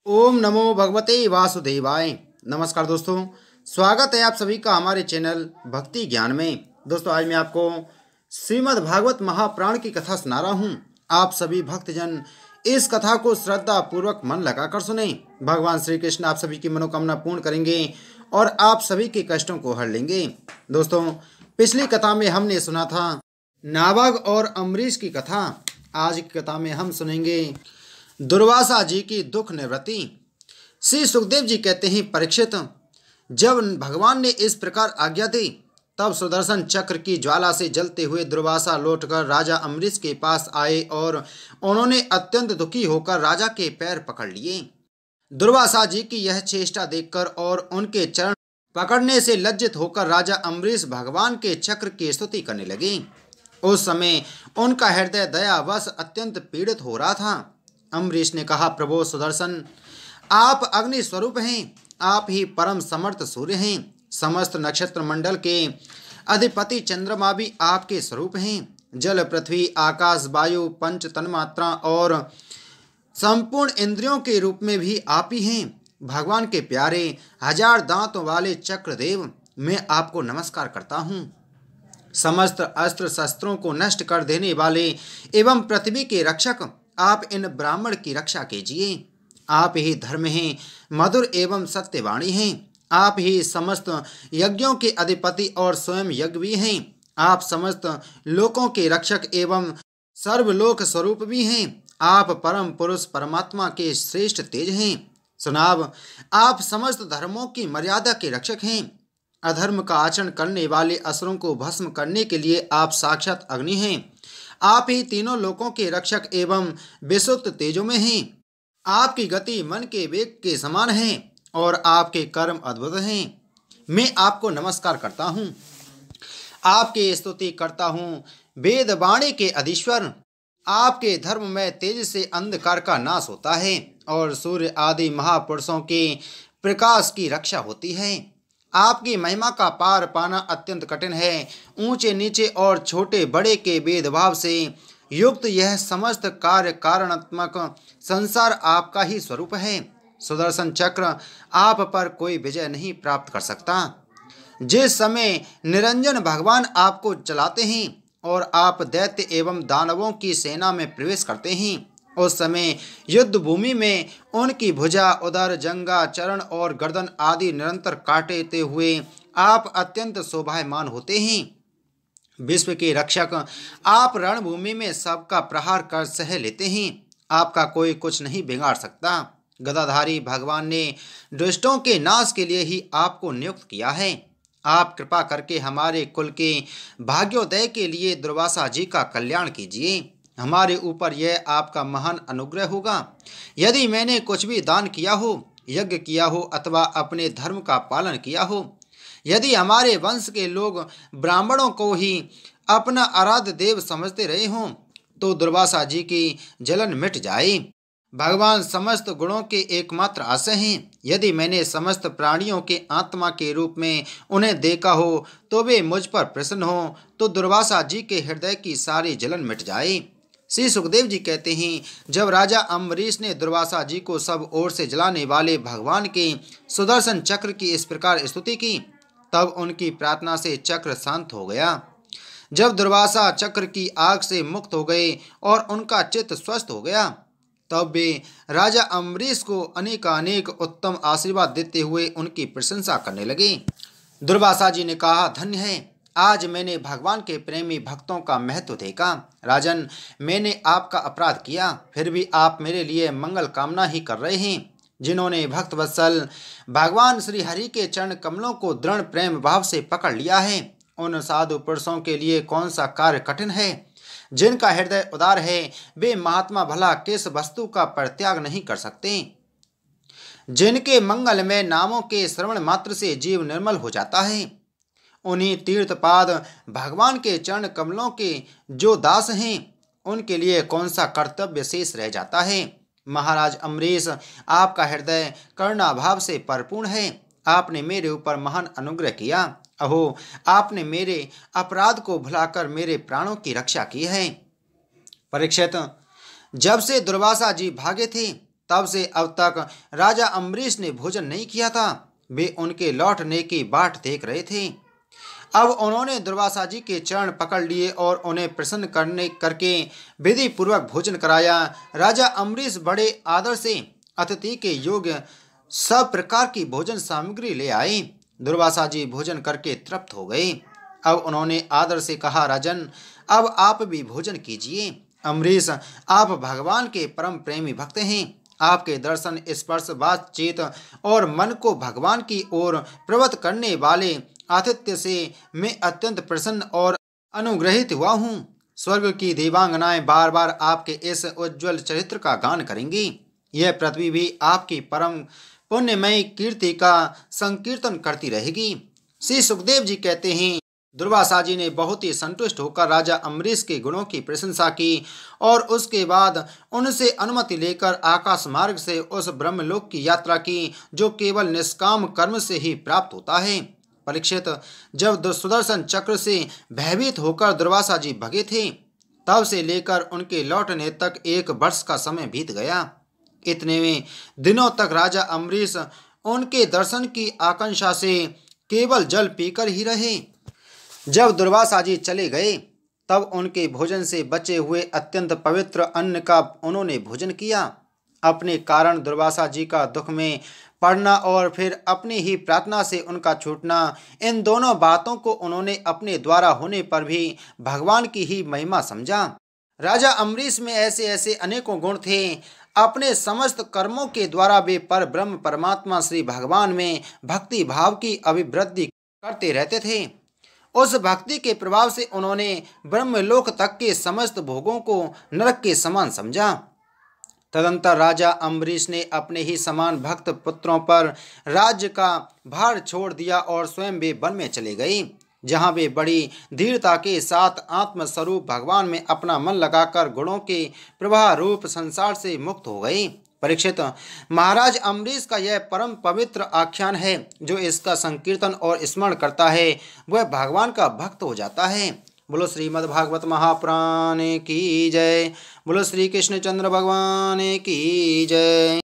ओम नमो भगवते वासुदेवाय। नमस्कार दोस्तों, स्वागत है आप सभी का हमारे चैनल भक्ति ज्ञान में। दोस्तों, आज मैं आपको श्रीमद् भागवत महापुराण की कथा सुना रहा हूँ। आप सभी भक्तजन इस कथा को श्रद्धा पूर्वक मन लगाकर सुने। भगवान श्री कृष्ण आप सभी की मनोकामना पूर्ण करेंगे और आप सभी के कष्टों को हर लेंगे। दोस्तों, पिछली कथा में हमने सुना था नाभग और अम्बरीश की कथा। आज की कथा में हम सुनेंगे दुर्वासा जी की दुख निवृत्ति। श्री सुखदेव जी कहते हैं, परीक्षित, जब भगवान ने इस प्रकार आज्ञा दी तब सुदर्शन चक्र की ज्वाला से जलते हुए दुर्वासा लौटकर राजा अम्बरीश के पास आए और उन्होंने अत्यंत दुखी होकर राजा के पैर पकड़ लिए। दुर्वासा जी की यह चेष्टा देखकर और उनके चरण पकड़ने से लज्जित होकर राजा अम्बरीश भगवान के चक्र की स्तुति करने लगे। उस समय उनका हृदय दयावश अत्यंत पीड़ित हो रहा था। अम्बरीश ने कहा, प्रभु सुदर्शन, आप अग्नि स्वरूप हैं, आप ही परम समर्थ सूर्य हैं। समस्त नक्षत्र मंडल के अधिपति चंद्रमा भी आपके स्वरूप हैं। जल, पृथ्वी, आकाश, वायु, पंच तन्मात्रा और संपूर्ण इंद्रियों के रूप में भी आप ही हैं। भगवान के प्यारे हजार दांतों वाले चक्रदेव, मैं आपको नमस्कार करता हूँ। समस्त अस्त्र शस्त्रों को नष्ट कर देने वाले एवं पृथ्वी के रक्षक, आप इन ब्राह्मण की रक्षा कीजिए। आप ही धर्म हैं, मधुर एवं सत्यवाणी हैं। आप ही समस्त यज्ञों के अधिपति और स्वयं यज्ञ भी हैं। आप समस्त लोकों के रक्षक एवं सर्वलोक स्वरूप भी हैं। आप परम पुरुष परमात्मा के श्रेष्ठ तेज हैं। सुनाव, आप समस्त धर्मों की मर्यादा के रक्षक हैं। अधर्म का आचरण करने वाले असुरों को भस्म करने के लिए आप साक्षात अग्नि हैं। आप ही तीनों लोकों के रक्षक एवं विशुद्ध तेजों में हैं। आपकी गति मन के वेग के समान है और आपके कर्म अद्भुत हैं। मैं आपको नमस्कार करता हूँ, आपकी स्तुति करता हूँ। वेद वाणी के अधीश्वर, आपके धर्म में तेज से अंधकार का नाश होता है और सूर्य आदि महापुरुषों के प्रकाश की रक्षा होती है। आपकी महिमा का पार पाना अत्यंत कठिन है। ऊंचे नीचे और छोटे बड़े के भेदभाव से युक्त यह समस्त कार्य कारणात्मक संसार आपका ही स्वरूप है। सुदर्शन चक्र, आप पर कोई विजय नहीं प्राप्त कर सकता। जिस समय निरंजन भगवान आपको चलाते हैं और आप दैत्य एवं दानवों की सेना में प्रवेश करते हैं, उस समय युद्ध भूमि में उनकी भुजा, उदर, जंगा, चरण और गर्दन आदि निरंतर काटते हुए आप अत्यंत शोभायमान होते हैं। विश्व के रक्षक, आप रणभूमि में सबका प्रहार कर सह लेते हैं। आपका कोई कुछ नहीं बिगाड़ सकता। गदाधारी भगवान ने दुष्टों के नाश के लिए ही आपको नियुक्त किया है। आप कृपा करके हमारे कुल के भाग्योदय के लिए दुर्वासा जी का कल्याण कीजिए। हमारे ऊपर यह आपका महान अनुग्रह होगा। यदि मैंने कुछ भी दान किया हो, यज्ञ किया हो अथवा अपने धर्म का पालन किया हो, यदि हमारे वंश के लोग ब्राह्मणों को ही अपना आराध्य देव समझते रहे हों, तो दुर्वासा जी की जलन मिट जाए। भगवान समस्त गुणों के एकमात्र आश्रय हैं। यदि मैंने समस्त प्राणियों के आत्मा के रूप में उन्हें देखा हो तो वे मुझ पर प्रसन्न हो, तो दुर्वासा जी के हृदय की सारी जलन मिट जाए। श्री सुखदेव जी कहते हैं, जब राजा अम्बरीश ने दुर्वासा जी को सब ओर से जलाने वाले भगवान के सुदर्शन चक्र की इस प्रकार स्तुति की, तब उनकी प्रार्थना से चक्र शांत हो गया। जब दुर्वासा चक्र की आग से मुक्त हो गए और उनका चित्त स्वस्थ हो गया, तब वे राजा अम्बरीश को अनेकानेक उत्तम आशीर्वाद देते हुए उनकी प्रशंसा करने लगे। दुर्वासा जी ने कहा, धन्य है, आज मैंने भगवान के प्रेमी भक्तों का महत्व देखा। राजन, मैंने आपका अपराध किया, फिर भी आप मेरे लिए मंगल कामना ही कर रहे हैं। जिन्होंने भक्त वत्सल भगवान श्री हरि के चरण कमलों को दृढ़ प्रेम भाव से पकड़ लिया है, उन साधु पुरुषों के लिए कौन सा कार्य कठिन है। जिनका हृदय उदार है, वे महात्मा भला किस वस्तु का परित्याग नहीं कर सकते। जिनके मंगलमय नामों के श्रवण मात्र से जीव निर्मल हो जाता है, उन्हीं तीर्थपाद भगवान के चरण कमलों के जो दास हैं, उनके लिए कौन सा कर्तव्य शेष रह जाता है। महाराज अम्बरीश, आपका हृदय करुणाभाव से परिपूर्ण है। आपने मेरे ऊपर महान अनुग्रह किया। अहो, आपने मेरे अपराध को भुलाकर मेरे प्राणों की रक्षा की है। परीक्षित, जब से दुर्वासा जी भागे थे, तब से अब तक राजा अम्बरीश ने भोजन नहीं किया था। वे उनके लौटने की बाट देख रहे थे। अब उन्होंने दुर्वासा जी के चरण पकड़ लिए और उन्हें प्रसन्न करके विधि पूर्वक भोजन कराया। राजा अम्बरीश बड़े आदर से अतिथि के योग्य सब प्रकार की भोजन सामग्री ले आए। दुर्वासा जी भोजन करके तृप्त हो गए। अब उन्होंने आदर से कहा, राजन, अब आप भी भोजन कीजिए। अम्बरीश, आप भगवान के परम प्रेमी भक्त हैं। आपके दर्शन, स्पर्श, बातचीत और मन को भगवान की ओर प्रवृत्त करने वाले आतिथ्य से मैं अत्यंत प्रसन्न और अनुग्रहित हुआ हूँ। स्वर्ग की देवांगनाएं बार बार आपके इस उज्ज्वल चरित्र का गान करेंगी। यह पृथ्वी भी आपकी परम पुण्यमयी कीर्ति का संकीर्तन करती रहेगी। श्री सुखदेव जी कहते हैं, दुर्वासा जी ने बहुत ही संतुष्ट होकर राजा अम्बरीश के गुणों की प्रशंसा की और उसके बाद उनसे अनुमति लेकर आकाश मार्ग से उस ब्रह्मलोक की यात्रा की जो केवल निष्काम कर्म से ही प्राप्त होता है। परीक्षित, जब सुदर्शन चक्र से भयभीत होकर दुर्वासा जी भगे थे, तब से लेकर उनके लौटने तक 1 वर्ष का समय बीत गया। इतने में दिनों तक राजा अम्बरीश उनके दर्शन की आकांक्षा से केवल जल पीकर ही रहे। जब दुर्वासा जी चले गए, तब उनके भोजन से बचे हुए अत्यंत पवित्र अन्न का उन्होंने भोजन किया। अपने कारण दुर्वासा जी का दुख में पड़ना और फिर अपनी ही प्रार्थना से उनका छूटना, इन दोनों बातों को उन्होंने अपने द्वारा होने पर भी भगवान की ही महिमा समझा। राजा अम्बरीश में ऐसे ऐसे अनेकों गुण थे। अपने समस्त कर्मों के द्वारा वे पर ब्रह्म परमात्मा श्री भगवान में भक्ति भाव की अभिवृद्धि करते रहते थे। उस भक्ति के प्रभाव से उन्होंने ब्रह्मलोक तक के समस्त भोगों को नरक के समान समझा। तदंतर राजा अम्बरीश ने अपने ही समान भक्त पुत्रों पर राज्य का भार छोड़ दिया और स्वयं वे वन में चले गए, जहाँ वे बड़ी धीरता के साथ आत्मस्वरूप भगवान में अपना मन लगाकर गुणों के प्रवाह रूप संसार से मुक्त हो गए। परीक्षित, महाराज अम्बरीश का यह परम पवित्र आख्यान है। जो इसका संकीर्तन और स्मरण करता है वह भगवान का भक्त हो जाता है। बोलो श्रीमद् भागवत महापुराण की जय। बोलो श्री कृष्णचंद्र भगवान की जय।